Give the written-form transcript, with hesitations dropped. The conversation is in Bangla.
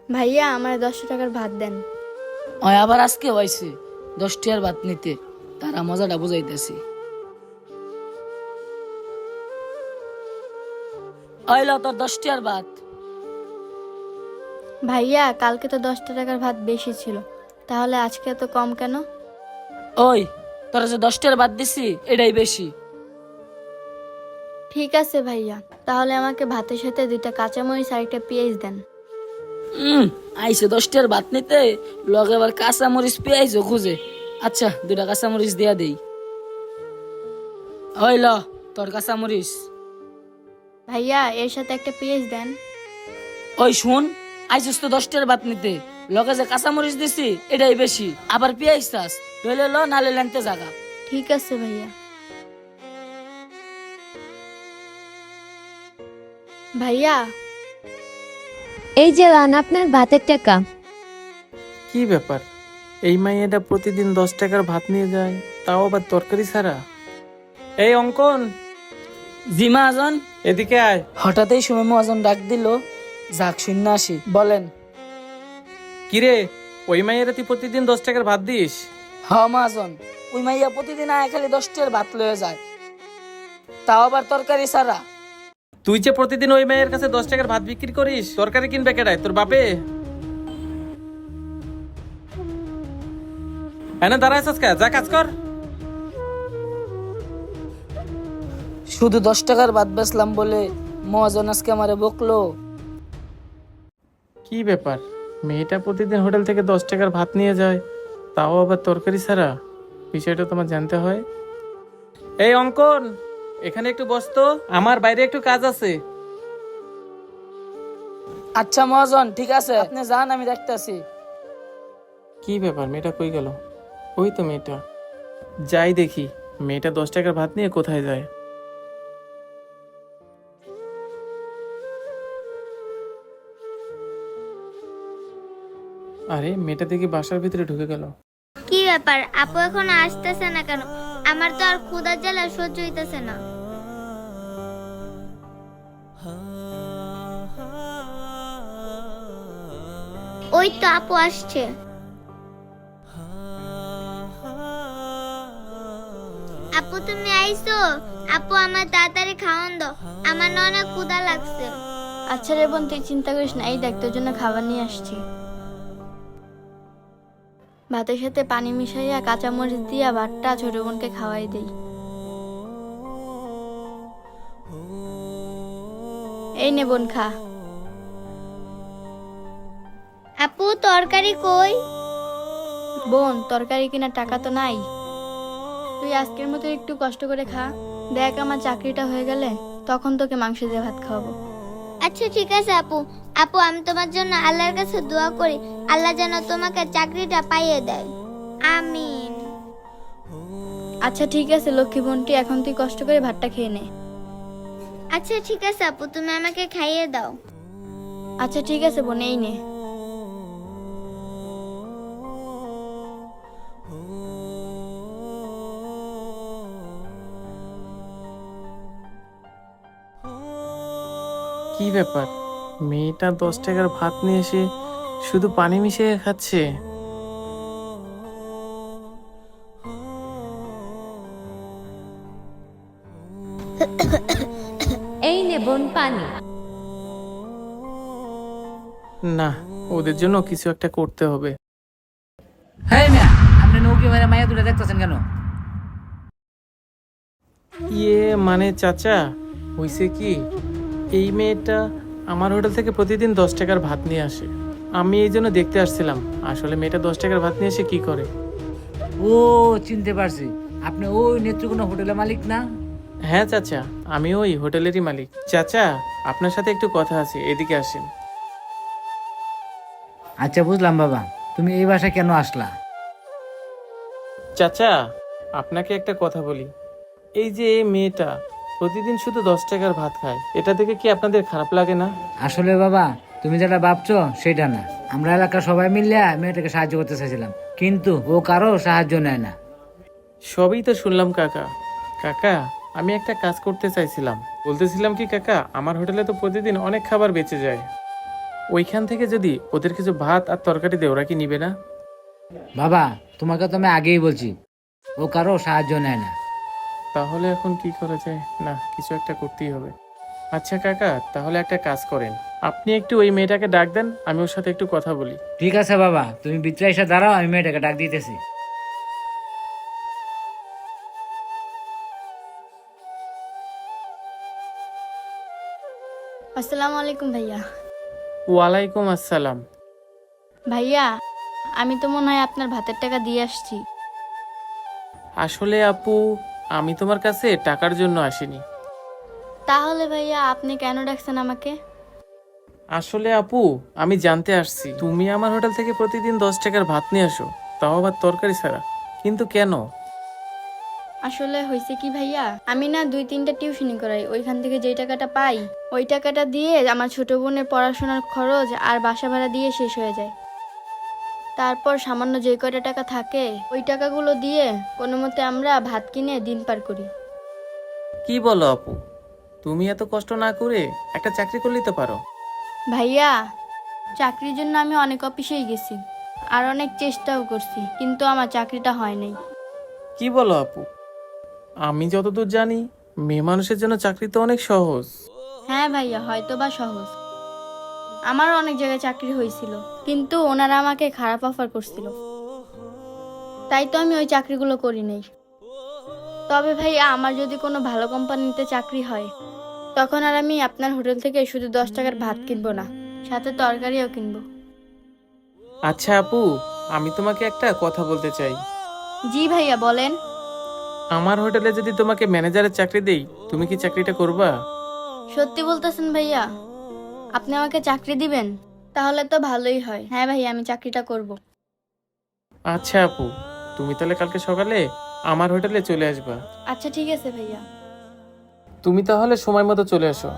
ভাইয়া আমার 10 টাকার ভাত দেন। ওই আবার আজকে হয়েছে 10 টাকার ভাত নিতে, তারা মজাটা বুঝাইতেছি। ওই ল তোর 10 টাকার ভাত। ভাইয়া কালকে তো 10 টাকার ভাত বেশি ছিল, তাহলে আজকে এত কম কেন? ওই তোরা যে 10 টাকার ভাত দিছি এটাই বেশি। ঠিক আছে ভাইয়া, তাহলে আমাকে ভাতের সাথে 2টা কাঁচামরিচ আর একটা পেঁয়াজ দেন। আইসে 10 টাকার ভাত নিতে, লগে আবার কাঁচা মরিচ পেঁয়াজও খুঁজে। আচ্ছা 2টা কাঁচা মরিচ দিয়া দেই। ওই ল তোর কাঁচা মরিচ। ভাইয়া এর সাথে একটা পেঁয়াজ দেন। ওই শুন, আইসিস তো 10 টাকার ভাত নিতে, লগে যে কাঁচা মরিচ দিছি এটাই বেশি, আবার পেঁয়াজ চাস, লইলে ল নালে লেনতে জাগা। ঠিক আছে ভাইয়া। ভাইয়া এই যে লান আপনার ভাতের টাকা। কি ব্যাপার, এই মাইয়াটা প্রতিদিন 10 টাকার ভাত নিয়ে যায়, তাও আবার তরকারি ছাড়া। এই অঙ্কন, জি মহাজন। এদিকে আয়। হঠাৎই সময় মহাজন ডাক দিল, যাক শূন্য আসি। বলেন। কিরে, ওই মাইয়ারা তুই প্রতিদিন 10 টাকার ভাত দিস? হ মহাজন, ওই মাইয়া প্রতিদিন আয় খালি 10 টাকার ভাত লয়ে যায়, তাও আবার তরকারি ছাড়া। তুই যে প্রতিদিন ওই মাইয়ের কাছে 10 টাকার ভাত বিক্রি করিস, তরকারি কিনবে কেডায়, তোর বাপে? এনে দাঁড়ায় আজকে, যা কাজ কর। শুধু 10 টাকার ভাত বেচলাম বলে মহাজন আজকে আমারে বকলো। কি ব্যাপার, মেয়েটা প্রতিদিন হোটেল থেকে 10 টাকার ভাত নিয়ে যায়, তাও আবার তরকারি ছাড়া? বিষয়টা তোমার জানতে হয়। এই অঙ্কন, এখানে একটু বস তো, আমার বাইরে একটু কাজ আছে। আচ্ছা মহাজন ঠিক আছে, আপনি যান আমি দেখতাছি। কি ব্যাপার, মেয়েটা কই গেল? ওই তো মেয়েটা, যাই দেখি মেয়েটা 10 টাকার ভাত নিয়ে কোথায় যায়। আরে মেয়েটা দেখি বাসার ভিতরে ঢুকে গেল। কি ব্যাপার, আপু এখন আসতেছে না কেন? আমার তো আর ক্ষুধার জ্বালা সহ্য হইতেছে না। ওই তো আপু আসছে। আপু তুমি আইছো? আপু আমার তাড়াতাড়ি খাওয়ান দাও, আমার না অনেক ক্ষুধা লাগছে। আচ্ছা রে বোন, তুই চিন্তা করিস না, এই দেখ তোর জন্য খাবার নিয়ে আসছি। ভাতের সাথে পানি মিশাইয়া কাঁচামরিচ দিয়া ভাতটা ছোট বোনকে খাওয়াই দেই। এই নে বোন খা। আপু তরকারি কই? বোন তরকারি কেনার টাকা তো নাই, তুই আজকের মতো একটু কষ্ট করে খা। দেখ আমার চাকরিটা হয়ে গেলে তখন তোকে মাংস দিয়ে ভাত খাওয়াবো। আচ্ছা ঠিক আছে আপু। আপু আমি তোমার জন্য আল্লাহর কাছে দোয়া করি, আল্লাহ যেন তোমাকে চাকরিটা পাইয়ে দেয়। আমিন। আচ্ছা ঠিক আছে লক্ষ্মী বোনটি, এখন তুই কষ্ট করে ভাতটা খেয়ে নে। আচ্ছা ঠিক আছে আপু, তুমি আমাকে খাইয়ে দাও। আচ্ছা ঠিক আছে বোন, এই নে। কি ব্যাপার, মেয়েটা 10 টাকার ভাত নিয়ে এসে শুধু পানি মিশিয়ে খাচ্ছে। এই নে বোন পানি। না, ওদের জন্য কিছু একটা করতে হবে। হ্যাঁ মিয়া, আপনি নৌকি মেরে মাইয়া দুটো দেখতেছেন কেন? মানে চাচা, হইছে কি, এই মেয়েটা আমার হোটেল থেকে প্রতিদিন 10 টাকার ভাত নিয়ে আসে। আমি এই জন্য দেখতে আসছিলাম আসলে মেয়েটা 10 টাকার ভাত নিয়ে এসে কি করে। ও চিনতে পারছি, আপনি ওই নেত্রকোনা হোটেলের মালিক না? হ্যাঁ চাচা, আমি ওই হোটেলেরই মালিক। চাচা, আপনার সাথে একটু কথা আছে, এদিকে আসেন। আচ্ছা বুঝলাম বাবা, তুমি এই বাসায় কেন আসলা? চাচা, আপনাকে একটা কথা বলি, এই যে এই মেয়েটা প্রতিদিন শুধু 10 টাকার ভাত খায়, এটা দেখে কি আপনাদের খারাপ লাগে না? আসলে বাবা, তুমি যেটা ভাবছো সেটা না। আমরা এলাকার সবাই মিলে মেয়েটাকে সাহায্য করতে চাইছিলাম, কিন্তু ও কারো সাহায্য নেয় না। সবই তো শুনলাম কাকা। কাকা, আমি একটা কাজ করতে চাইছিলাম, বলতেছিলাম কি কাকা, আমার হোটেলে তো প্রতিদিন অনেক খাবার বেঁচে যায়, ওইখান থেকে যদি ওদের কিছু ভাত আর তরকারি দেয় ওরা কি নিবে না? বাবা, তোমাকে তো আমি আগেই বলছি, ও কারো সাহায্য নেয় না। তাহলে এখন কি করা যায়? না, কিছু একটা করতেই হবে। আচ্ছা কাকা, তাহলে একটা কাজ করেন, আপনি একটু ওই মেয়েটাকে ডাক দেন, আমি ওর সাথে একটু কথা বলি। ঠিক আছে বাবা, তুমি ভিতরে এসে দাঁড়াও, আমি মেয়েটাকে ডাক দিতেছি। আসসালামু আলাইকুম ভাইয়া। ওয়ালাইকুম আসসালাম। ভাইয়া, আমি তো মনে হয় আপনার ভাতের টাকা দিয়ে আসছি। আসলে আপু, আমি তোমার কাছে টাকার জন্য আসিনি। তাহলে ভাইয়া আপনি কেন ডাকছেন আমাকে? আসলে আপু, আমি জানতে আসছি তুমি আমার হোটেল থেকে প্রতিদিন 10 টাকার ভাত নিয়ে আসো, তাও আবার তরকারি ছাড়া, কিন্তু কেন? আসলে হয়েছে কি ভাইয়া, আমি না 2-3টা টিউশনি করাই, ওইখান থেকে যেই টাকাটা পাই ওই টাকাটা দিয়ে আমার ছোট বোনের পড়াশোনার খরচ আর বাসা ভাড়া দিয়ে শেষ হয়ে যায়। তারপর সামান্য যে কয়টা টাকা থাকে ওই টাকাগুলো দিয়ে কোনো মতে আমরা ভাত কিনে দিন পার করি। কি বলো আপু, তুমি এত কষ্ট না করে একটা চাকরি করলেই তো পারো। ভাইয়া, চাকরির জন্য আমি অনেক অফিসেই গেছি আর অনেক চেষ্টাও করছি, কিন্তু আমার চাকরিটা হয় নাই। কি বলো আপু, আমি যতদূর জানি মেয়ে মানুষের জন্য চাকরি তো অনেক সহজ। হ্যাঁ ভাইয়া, হয়তো বা সহজ, আমারও অনেক জায়গায় চাকরি হয়েছিল, কিন্তু ওনারা আমাকে খারাপ অফার করছিল, তাই তো আমি ওই চাকরিগুলো করি নাই। তবে ভাইয়া, আমার যদি কোনো ভালো কোম্পানিতে চাকরি হয় তখন আর আমি আপনার হোটেল থেকে শুধু 10 টাকার ভাত কিনবো না, সাথে তরকারিও কিনবো। আচ্ছা আপু, আমি তোমাকে একটা কথা বলতে চাই। জি ভাইয়া, বলেন। আমার হোটেলে যদি তোমাকে ম্যানেজারের চাকরি দেই, তুমি কি চাকরিটা করবা? সত্যি বলতেছেন ভাইয়া? আপনি আমাকে চাকরি দিবেন? তাহলে তো ভালোই হয়। হ্যাঁ ভাইয়া, আমি চাকরিটা করব। আচ্ছা আপু, তুমি তাহলে কালকে সকালে আমার হোটেলে চলে আসবা। আচ্ছা ঠিক আছে ভাইয়া। তুমি তাহলে সময় মতো চলে আসো।